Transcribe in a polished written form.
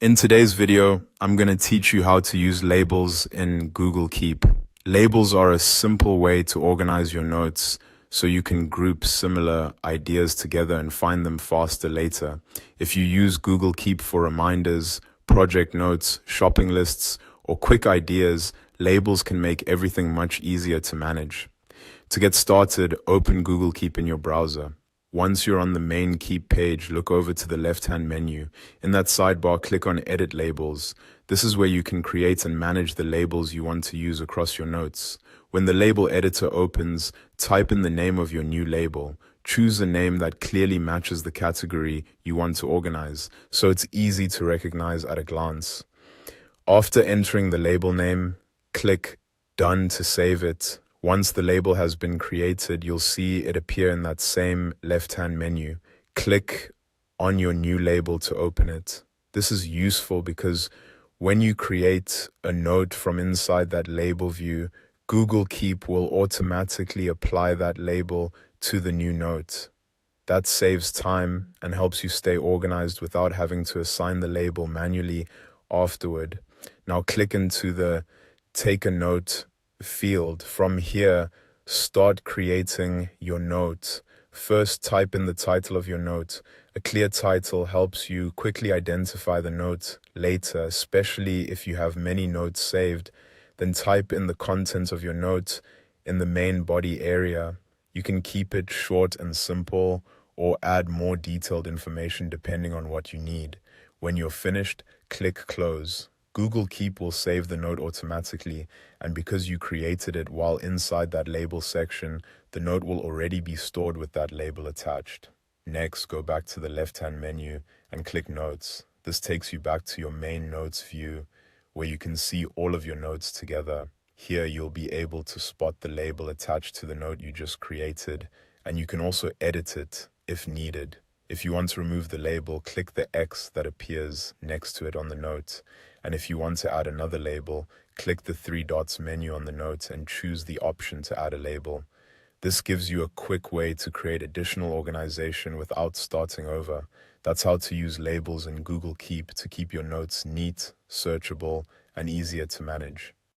In today's video, I'm going to teach you how to use labels in Google Keep. Labels are a simple way to organize your notes so you can group similar ideas together and find them faster later. If you use Google Keep for reminders, project notes, shopping lists, or quick ideas, labels can make everything much easier to manage. To get started, open Google Keep in your browser. Once you're on the main Keep page, look over to the left-hand menu. In that sidebar, click on Edit Labels. This is where you can create and manage the labels you want to use across your notes. When the label editor opens, type in the name of your new label. Choose a name that clearly matches the category you want to organize, so it's easy to recognize at a glance. After entering the label name, click Done to save it. Once the label has been created, you'll see it appear in that same left-hand menu. Click on your new label to open it. This is useful because when you create a note from inside that label view, Google Keep will automatically apply that label to the new note. That saves time and helps you stay organized without having to assign the label manually afterward. Now click into the Take a Note field. From here, start creating your note. First, type in the title of your note. A clear title helps you quickly identify the note later, especially if you have many notes saved. Then type in the content of your note in the main body area. You can keep it short and simple or add more detailed information depending on what you need. When you're finished, click Close. Google Keep will save the note automatically, and because you created it while inside that label section, the note will already be stored with that label attached. Next, go back to the left-hand menu and click Notes. This takes you back to your main notes view, where you can see all of your notes together. Here, you'll be able to spot the label attached to the note you just created, and you can also edit it if needed. If you want to remove the label, click the X that appears next to it on the note. And if you want to add another label, click the three dots menu on the note and choose the option to add a label. This gives you a quick way to create additional organization without starting over. That's how to use labels in Google Keep to keep your notes neat, searchable, and easier to manage.